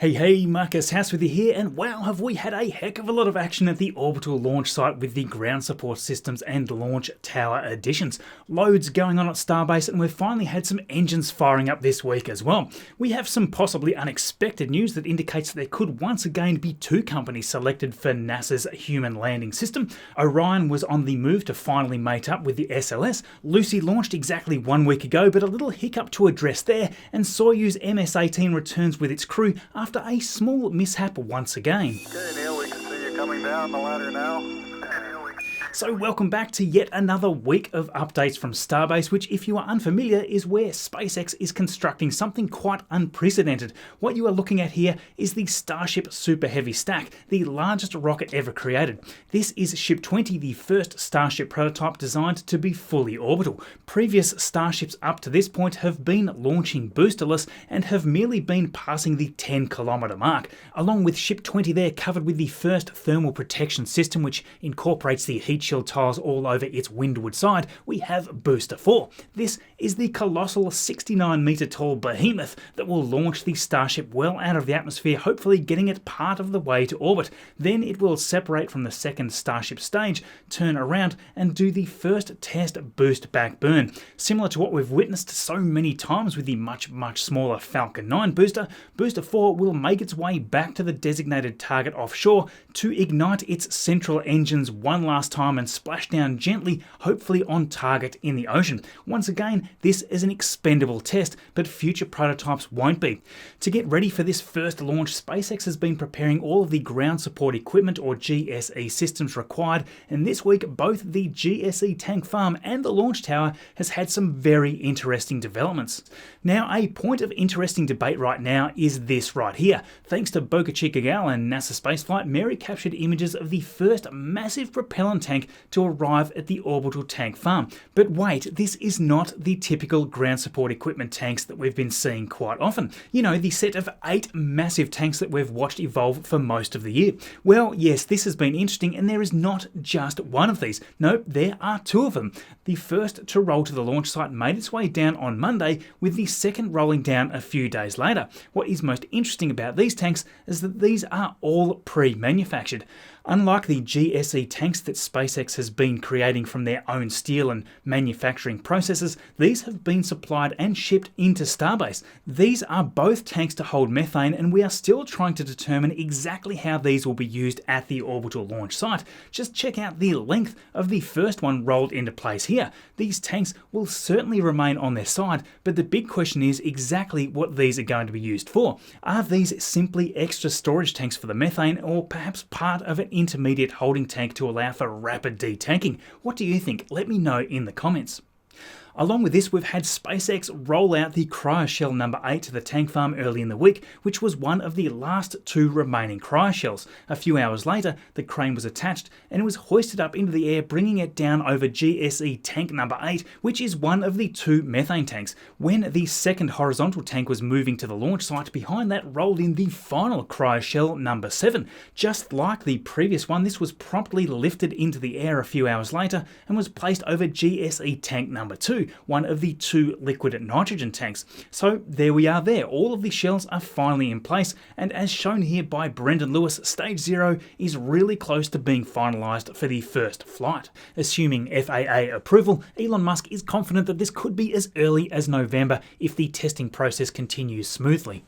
Hey, Marcus House with you here, and wow, have we had a heck of a lot of action at the orbital launch site with the ground support systems and launch tower additions. Loads going on at Starbase, and we've finally had some engines firing up this week as well. We have some possibly unexpected news that indicates that there could once again be two companies selected for NASA's human landing system. Orion was on the move to finally mate up with the SLS. Lucy launched exactly 1 week ago, but a little hiccup to address there, and Soyuz MS-18 returns with its crew after a small mishap once again. Okay, Neil, we can see you coming down the ladder now. So welcome back to yet another week of updates from Starbase, which, if you are unfamiliar, is where SpaceX is constructing something quite unprecedented. What you are looking at here is the Starship Super Heavy Stack, the largest rocket ever created. This is Ship 20, the first Starship prototype designed to be fully orbital. Previous Starships up to this point have been launching boosterless and have merely been passing the 10-kilometer mark. Along with Ship 20 there, covered with the first thermal protection system, which incorporates the heat shield tiles all over its windward side, we have Booster 4. This is the colossal 69-meter tall behemoth that will launch the Starship well out of the atmosphere, hopefully getting it part of the way to orbit. Then it will separate from the second Starship stage, turn around and do the first test boost back burn. Similar to what we've witnessed so many times with the much smaller Falcon 9 booster, Booster 4 will make its way back to the designated target offshore to ignite its central engines one last time and splash down gently, hopefully on target in the ocean. Once again, this is an expendable test, but future prototypes won't be. To get ready for this first launch, SpaceX has been preparing all of the ground support equipment, or GSE systems, required, and this week both the GSE tank farm and the launch tower has had some very interesting developments. Now, a point of interesting debate right now is this right here. Thanks to Boca Chica Gal and NASA spaceflight, Mary captured images of the first massive propellant tank to arrive at the orbital tank farm. But wait, this is not the typical ground support equipment tanks that we've been seeing quite often. You know, the set of 8 massive tanks that we've watched evolve for most of the year. Well, yes, this has been interesting, and there is not just one of these. No, there are 2 of them. The first to roll to the launch site made its way down on Monday, with the second rolling down a few days later. What is most interesting about these tanks is that these are all pre-manufactured. Unlike the GSE tanks that SpaceX has been creating from their own steel and manufacturing processes, these have been supplied and shipped into Starbase. These are both tanks to hold methane, and we are still trying to determine exactly how these will be used at the orbital launch site. Just check out the length of the first one rolled into place here. These tanks will certainly remain on their side, but the big question is exactly what these are going to be used for. Are these simply extra storage tanks for the methane, or perhaps part of an intermediate holding tank to allow for rapid detanking? What do you think? Let me know in the comments. Along with this, we've had SpaceX roll out the cryoshell number 8 to the tank farm early in the week, which was one of the last 2 remaining cryoshells. A few hours later, the crane was attached and it was hoisted up into the air, bringing it down over GSE tank number 8, which is one of the 2 methane tanks. When the second horizontal tank was moving to the launch site, behind that rolled in the final cryoshell number 7. Just like the previous one, this was promptly lifted into the air a few hours later and was placed over GSE tank number 2, one of the 2 liquid nitrogen tanks. So there we are there. All of the shells are finally in place, and as shown here by Brenton Lewis, stage 0 is really close to being finalised for the first flight. Assuming FAA approval, Elon Musk is confident that this could be as early as November if the testing process continues smoothly.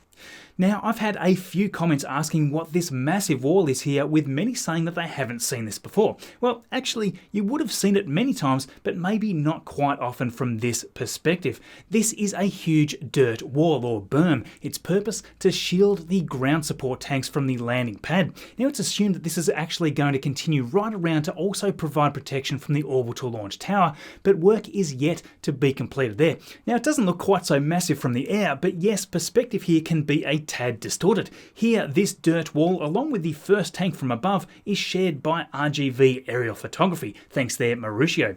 Now, I've had a few comments asking what this massive wall is here, with many saying that they haven't seen this before. Well, actually, you would have seen it many times, but maybe not quite often from this perspective. This is a huge dirt wall, or berm. Its purpose to shield the ground support tanks from the landing pad. Now, it's assumed that this is actually going to continue right around to also provide protection from the orbital launch tower, but work is yet to be completed there. Now, it doesn't look quite so massive from the air, but yes, perspective here can be a tad distorted. Here, this dirt wall, along with the first tank from above, is shared by RGV aerial photography. Thanks there, Mauricio.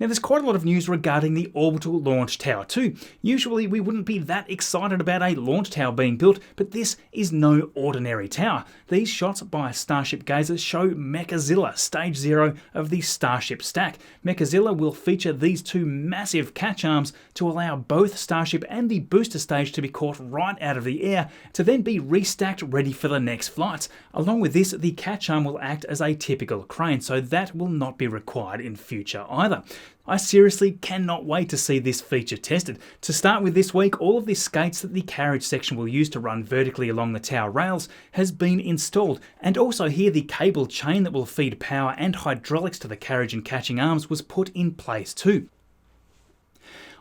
Now there's quite a lot of news regarding the Orbital Launch Tower too. Usually we wouldn't be that excited about a launch tower being built, but this is no ordinary tower. These shots by Starship gazers show Mechazilla, stage 0 of the Starship stack. Mechazilla will feature these two massive catch arms to allow both Starship and the booster stage to be caught right out of the air to then be restacked ready for the next flights. Along with this, the catch arm will act as a typical crane, so that will not be required in future either. I seriously cannot wait to see this feature tested. To start with this week, all of the skates that the carriage section will use to run vertically along the tower rails has been installed, and also here the cable chain that will feed power and hydraulics to the carriage and catching arms was put in place too.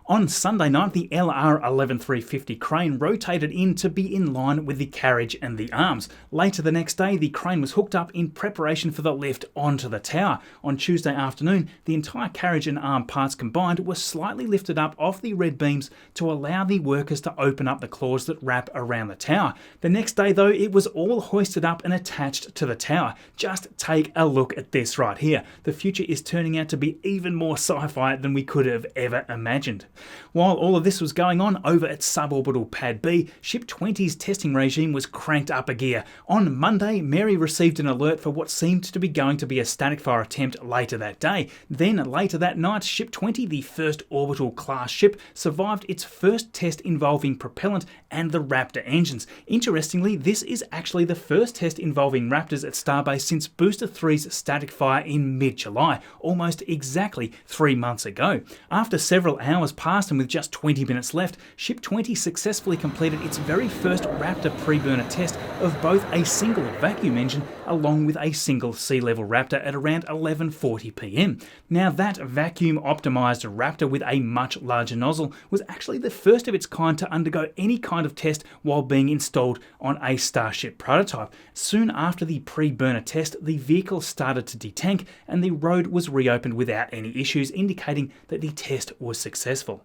On Sunday night, the LR11350 crane rotated in to be in line with the carriage and the arms. Later the next day, the crane was hooked up in preparation for the lift onto the tower. On Tuesday afternoon, the entire carriage and arm parts combined were slightly lifted up off the red beams to allow the workers to open up the claws that wrap around the tower. The next day though, it was all hoisted up and attached to the tower. Just take a look at this right here. The future is turning out to be even more sci-fi than we could have ever imagined. While all of this was going on over at suborbital Pad B, Ship 20's testing regime was cranked up a gear. On Monday, Mary received an alert for what seemed to be going to be a static fire attempt later that day. Then later that night, Ship 20, the first orbital class ship, survived its first test involving propellant and the Raptor engines. Interestingly, this is actually the first test involving Raptors at Starbase since Booster 3's static fire in mid-July, almost exactly 3 months ago. After several hours passed and with just 20 minutes left, Ship 20 successfully completed its very first Raptor pre-burner test of both a single vacuum engine along with a single sea-level Raptor at around 11:40 PM. Now that vacuum-optimised Raptor with a much larger nozzle was actually the first of its kind to undergo any kind of test while being installed on a Starship prototype. Soon after the pre-burner test, the vehicle started to detank and the road was reopened without any issues, indicating that the test was successful.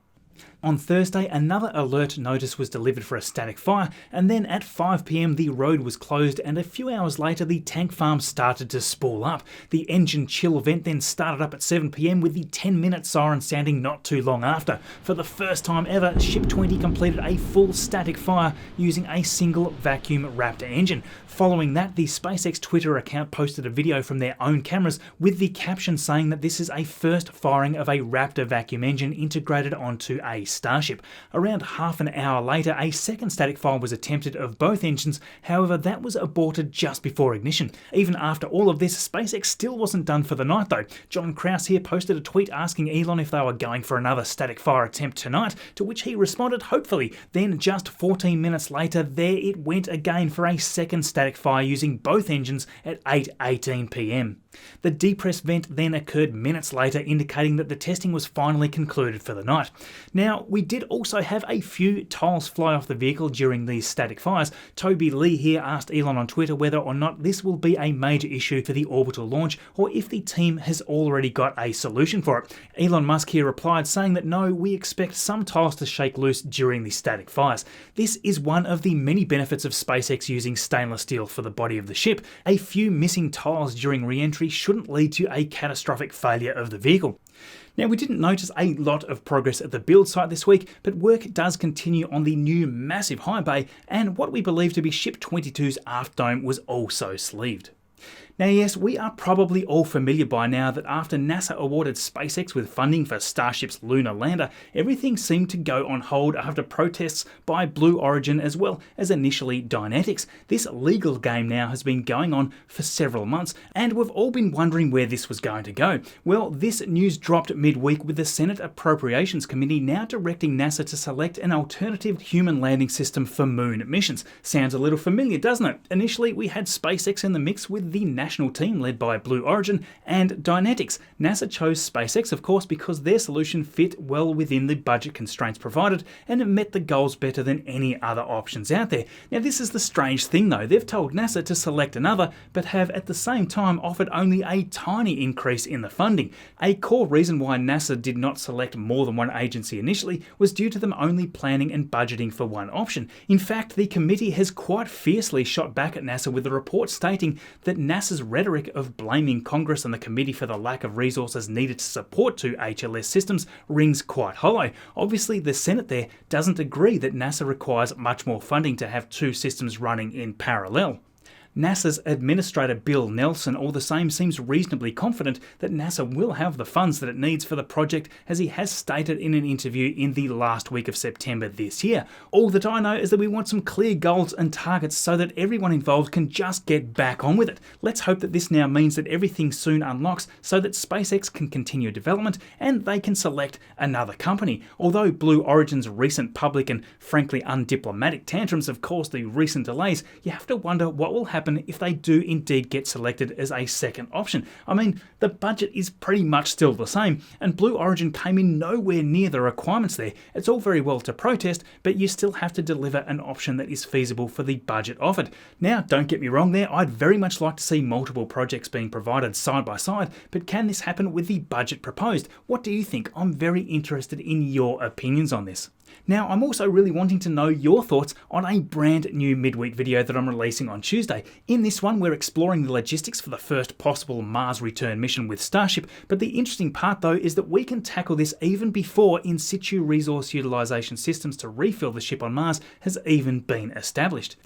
On Thursday, another alert notice was delivered for a static fire, and then at 5 PM the road was closed, and a few hours later the tank farm started to spool up. The engine chill vent then started up at 7 PM with the 10-minute siren sounding not too long after. For the first time ever, Ship 20 completed a full static fire using a single vacuum Raptor engine. Following that, the SpaceX Twitter account posted a video from their own cameras with the caption saying that this is a first firing of a Raptor vacuum engine integrated onto a Starship. Around half an hour later, a second static fire was attempted of both engines, however that was aborted just before ignition. Even after all of this, SpaceX still wasn't done for the night though. John Krause here posted a tweet asking Elon if they were going for another static fire attempt tonight, to which he responded hopefully. Then just 14 minutes later, there it went again for a second static fire using both engines at 8:18 PM. The depress vent then occurred minutes later, indicating that the testing was finally concluded for the night. Now, we did also have a few tiles fly off the vehicle during these static fires. Toby Lee here asked Elon on Twitter whether or not this will be a major issue for the orbital launch, or if the team has already got a solution for it. Elon Musk here replied saying that no, we expect some tiles to shake loose during the static fires. This is one of the many benefits of SpaceX using stainless steel for the body of the ship. A few missing tiles during re-entry shouldn't lead to a catastrophic failure of the vehicle. Now, we didn't notice a lot of progress at the build site this week, but work does continue on the new massive high bay, and what we believe to be Ship 22's aft dome was also sleeved. Now yes, we are probably all familiar by now that after NASA awarded SpaceX with funding for Starship's lunar lander, everything seemed to go on hold after protests by Blue Origin as well as initially Dynetics. This legal game now has been going on for several months, and we've all been wondering where this was going to go. Well, this news dropped midweek with the Senate Appropriations Committee now directing NASA to select an alternative human landing system for moon missions. Sounds a little familiar, doesn't it? Initially, we had SpaceX in the mix with the national team led by Blue Origin and Dynetics. NASA chose SpaceX, of course, because their solution fit well within the budget constraints provided and it met the goals better than any other options out there. Now, this is the strange thing though. They've told NASA to select another, but have at the same time offered only a tiny increase in the funding. A core reason why NASA did not select more than one agency initially was due to them only planning and budgeting for one option. In fact, the committee has quite fiercely shot back at NASA with a report stating that NASA's NASA's rhetoric of blaming Congress and the committee for the lack of resources needed to support two HLS systems rings quite hollow. Obviously, the Senate there doesn't agree that NASA requires much more funding to have two systems running in parallel. NASA's Administrator Bill Nelson all the same seems reasonably confident that NASA will have the funds that it needs for the project, as he has stated in an interview in the last week of September this year. All that I know is that we want some clear goals and targets so that everyone involved can just get back on with it. Let's hope that this now means that everything soon unlocks so that SpaceX can continue development and they can select another company. Although Blue Origin's recent public and frankly undiplomatic tantrums have caused the recent delays, you have to wonder what will happen if they do indeed get selected as a second option. I mean, the budget is pretty much still the same, and Blue Origin came in nowhere near the requirements there. It's all very well to protest, but you still have to deliver an option that is feasible for the budget offered. Now, don't get me wrong there, I'd very much like to see multiple projects being provided side by side, but can this happen with the budget proposed? What do you think? I'm very interested in your opinions on this. Now, I'm also really wanting to know your thoughts on a brand new midweek video that I'm releasing on Tuesday. In this one, we're exploring the logistics for the first possible Mars return mission with Starship, but the interesting part though is that we can tackle this even before in situ resource utilization systems to refill the ship on Mars has even been established.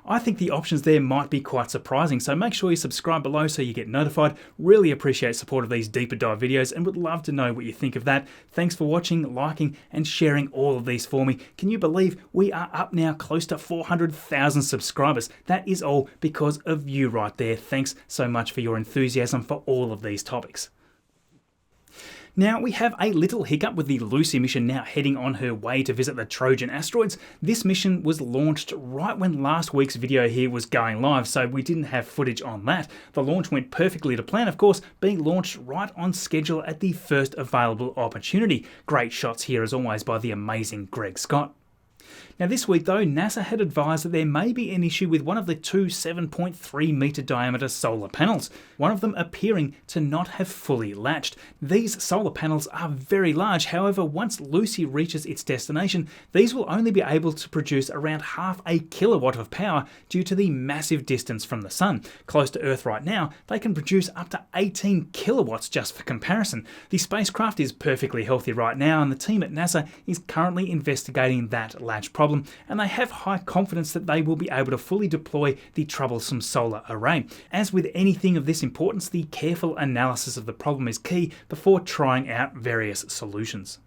I think the options there might be quite surprising, so make sure you subscribe below so you get notified. Really appreciate support of these deeper dive videos and would love to know what you think of that. Thanks for watching, liking and sharing all of these for me. Can you believe we are up now close to 400,000 subscribers? That is all because of you right there. Thanks so much for your enthusiasm for all of these topics. Now, we have a little hiccup with the Lucy mission now heading on her way to visit the Trojan asteroids. This mission was launched right when last week's video here was going live, so we didn't have footage on that. The launch went perfectly to plan, of course, being launched right on schedule at the first available opportunity. Great shots here as always by the amazing Greg Scott. Now this week though, NASA had advised that there may be an issue with one of the two 7.3 metre diameter solar panels, one of them appearing to not have fully latched. These solar panels are very large, however once Lucy reaches its destination, these will only be able to produce around half a kilowatt of power due to the massive distance from the Sun. Close to Earth right now, they can produce up to 18 kilowatts just for comparison. The spacecraft is perfectly healthy right now and the team at NASA is currently investigating that latch problem, and they have high confidence that they will be able to fully deploy the troublesome solar array. As with anything of this importance, the careful analysis of the problem is key before trying out various solutions.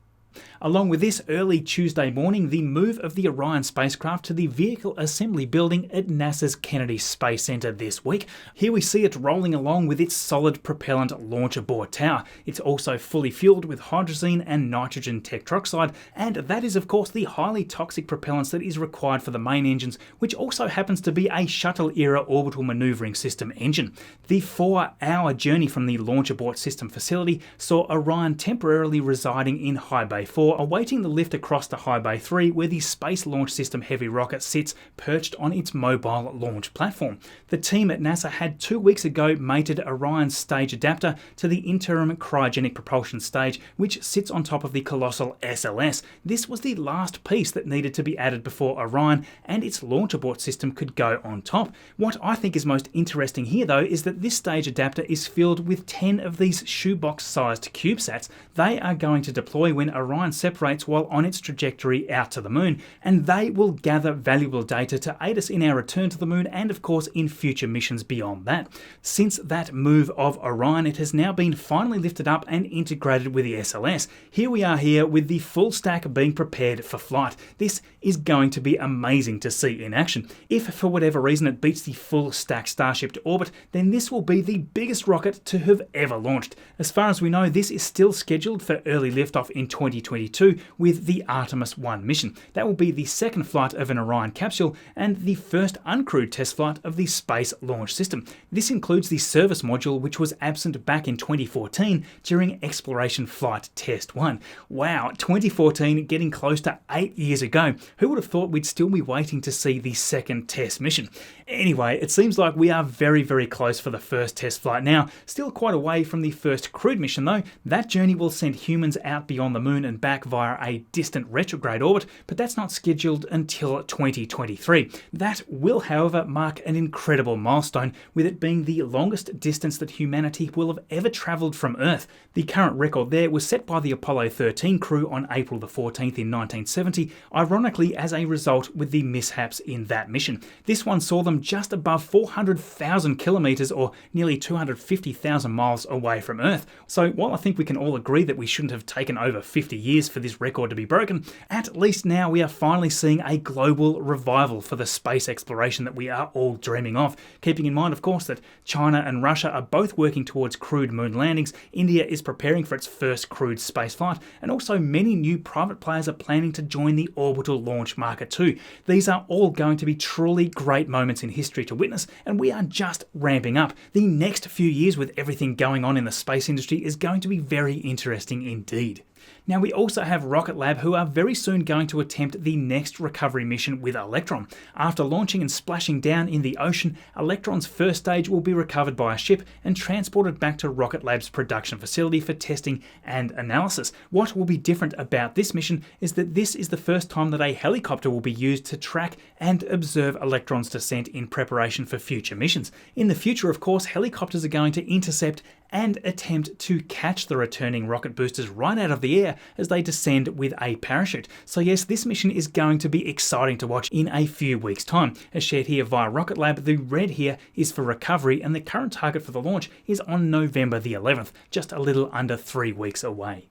Along with this, early Tuesday morning, the move of the Orion spacecraft to the vehicle assembly building at NASA's Kennedy Space Center this week. Here we see it rolling along with its solid propellant launch abort tower. It's also fully fueled with hydrogen and nitrogen tetroxide, and that is of course the highly toxic propellants that is required for the main engines, which also happens to be a shuttle-era orbital maneuvering system engine. The 4-hour journey from the launch abort system facility saw Orion temporarily residing in High Bay 4, awaiting the lift across to High Bay 3, where the Space Launch System Heavy rocket sits perched on its mobile launch platform. The team at NASA had 2 weeks ago mated Orion's stage adapter to the interim cryogenic propulsion stage, which sits on top of the colossal SLS. This was the last piece that needed to be added before Orion and its launch abort system could go on top. What I think is most interesting here though is that this stage adapter is filled with 10 of these shoebox-sized CubeSats. They are going to deploy when Orion separates while on its trajectory out to the moon, and they will gather valuable data to aid us in our return to the moon and of course in future missions beyond that. Since that move of Orion, it has now been finally lifted up and integrated with the SLS. Here we are here with the full stack being prepared for flight. This is going to be amazing to see in action. If for whatever reason it beats the full stack Starship to orbit, then this will be the biggest rocket to have ever launched. As far as we know, this is still scheduled for early liftoff in 2022 with the Artemis 1 mission. That will be the second flight of an Orion capsule and the first uncrewed test flight of the Space Launch System. This includes the service module, which was absent back in 2014 during Exploration Flight Test 1. Wow, 2014 getting close to 8 years ago. Who would have thought we'd still be waiting to see the second test mission? Anyway, it seems like we are very, very close for the first test flight now. Still quite away from the first crewed mission though. That journey will send humans out beyond the moon and back via a distant retrograde orbit, but that's not scheduled until 2023. That will, however, mark an incredible milestone, with it being the longest distance that humanity will have ever travelled from Earth. The current record there was set by the Apollo 13 crew on April the 14th in 1970, ironically as a result with the mishaps in that mission. This one saw them just above 400,000 kilometres or nearly 250,000 miles away from Earth. So while I think we can all agree that we shouldn't have taken over 50 years for this record to be broken, at least now we are finally seeing a global revival for the space exploration that we are all dreaming of. Keeping in mind, of course, that China and Russia are both working towards crewed moon landings, India is preparing for its first crewed spaceflight, and also many new private players are planning to join the orbital launch market too. These are all going to be truly great moments in history to witness, and we are just ramping up. The next few years with everything going on in the space industry is going to be very interesting indeed. Now, we also have Rocket Lab, who are very soon going to attempt the next recovery mission with Electron. After launching and splashing down in the ocean, Electron's first stage will be recovered by a ship and transported back to Rocket Lab's production facility for testing and analysis. What will be different about this mission is that this is the first time that a helicopter will be used to track and observe Electron's descent in preparation for future missions. In the future, of course, helicopters are going to intercept and attempt to catch the returning rocket boosters right out of the air as they descend with a parachute. So yes, this mission is going to be exciting to watch in a few weeks' time. As shared here via Rocket Lab, the red here is for recovery, and the current target for the launch is on November the 11th, just a little under 3 weeks away.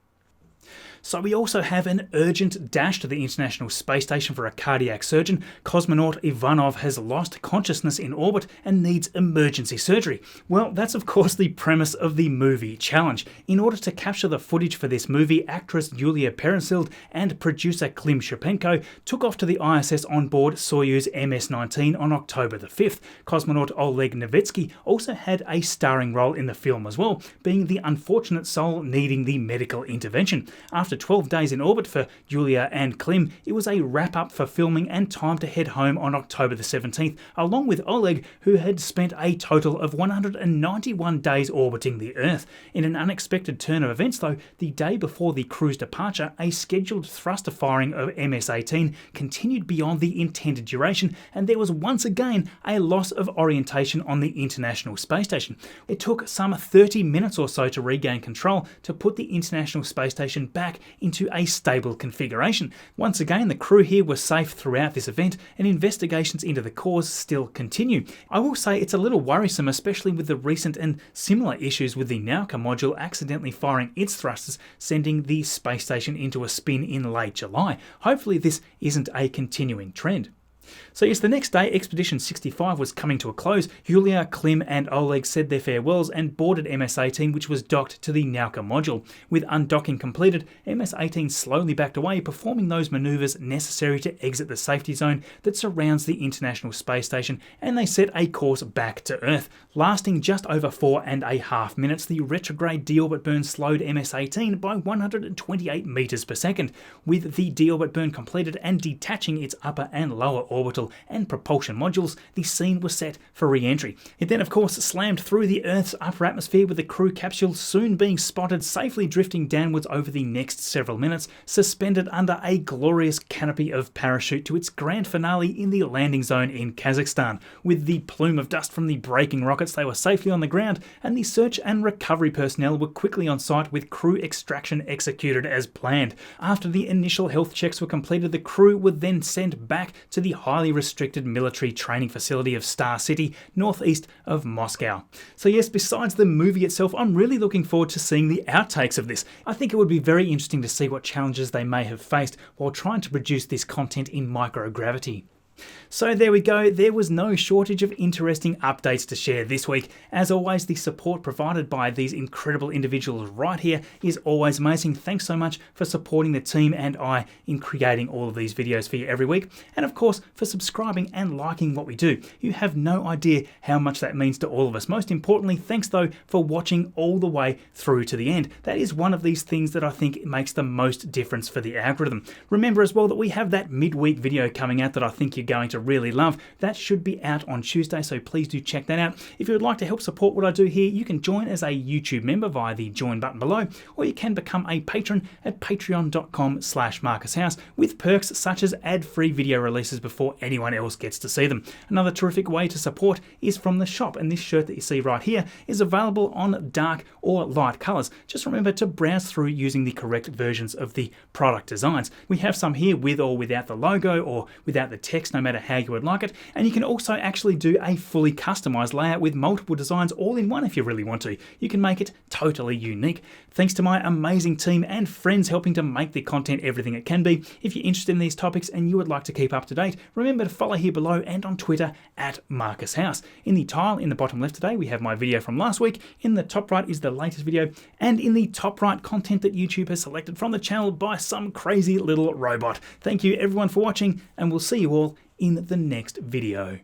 So we also have an urgent dash to the International Space Station for a cardiac surgeon. Cosmonaut Ivanov has lost consciousness in orbit and needs emergency surgery. Well, that's of course the premise of the movie Challenge. In order to capture the footage for this movie, actress Yulia Peresild and producer Klim Shipenko took off to the ISS on board Soyuz MS-18 on October the 5th. Cosmonaut Oleg Novitsky also had a starring role in the film as well, being the unfortunate soul needing the medical intervention. After 12 days in orbit for Yulia and Klim, it was a wrap-up for filming and time to head home on October the 17th, along with Oleg, who had spent a total of 191 days orbiting the Earth. In an unexpected turn of events though, the day before the crew's departure, a scheduled thruster firing of MS-18 continued beyond the intended duration, and there was once again a loss of orientation on the International Space Station. It took some 30 minutes or so to regain control to put the International Space Station back into a stable configuration. Once again, the crew here were safe throughout this event, and investigations into the cause still continue. I will say it's a little worrisome, especially with the recent and similar issues with the Nauka module accidentally firing its thrusters, sending the space station into a spin in late July. Hopefully this isn't a continuing trend. So yes, the next day, Expedition 65 was coming to a close. Yulia, Klim and Oleg said their farewells and boarded MS-18, which was docked to the Nauka module. With undocking completed, MS-18 slowly backed away, performing those maneuvers necessary to exit the safety zone that surrounds the International Space Station, and they set a course back to Earth. Lasting just over 4.5 minutes, the retrograde deorbit burn slowed MS-18 by 128 meters per second. With the deorbit burn completed and detaching its upper and lower orbital and propulsion modules, the scene was set for re-entry. It then of course slammed through the Earth's upper atmosphere, with the crew capsule soon being spotted safely drifting downwards over the next several minutes, suspended under a glorious canopy of parachute to its grand finale in the landing zone in Kazakhstan. With the plume of dust from the braking rockets, they were safely on the ground, and the search and recovery personnel were quickly on site with crew extraction executed as planned. After the initial health checks were completed, the crew were then sent back to the highly restricted military training facility of Star City, northeast of Moscow. So yes, besides the movie itself, I'm really looking forward to seeing the outtakes of this. I think it would be very interesting to see what challenges they may have faced while trying to produce this content in microgravity. So there we go, there was no shortage of interesting updates to share this week. As always, the support provided by these incredible individuals right here is always amazing. Thanks so much for supporting the team and I in creating all of these videos for you every week. And of course, for subscribing and liking what we do. You have no idea how much that means to all of us. Most importantly, thanks though for watching all the way through to the end. That is one of these things that I think makes the most difference for the algorithm. Remember as well that we have that midweek video coming out that I think you're you're going to really love. That should be out on Tuesday, so please do check that out. If you would like to help support what I do here, you can join as a YouTube member via the join button below, or you can become a patron at patreon.com/MarcusHouse with perks such as ad-free video releases before anyone else gets to see them. Another terrific way to support is from the shop, and this shirt that you see right here is available on dark or light colors. Just remember to browse through using the correct versions of the product designs. We have some here with or without the logo or without the text, no matter how you would like it, and you can also actually do a fully customized layout with multiple designs all in one if you really want to. You can make it totally unique. Thanks to my amazing team and friends helping to make the content everything it can be. If you're interested in these topics and you would like to keep up to date, remember to follow here below and on Twitter at MarcusHouse. In the tile in the bottom left today, we have my video from last week. In the top right is the latest video, and in the top right, content that YouTube has selected from the channel by some crazy little robot. Thank you everyone for watching, and we'll see you all in the next video.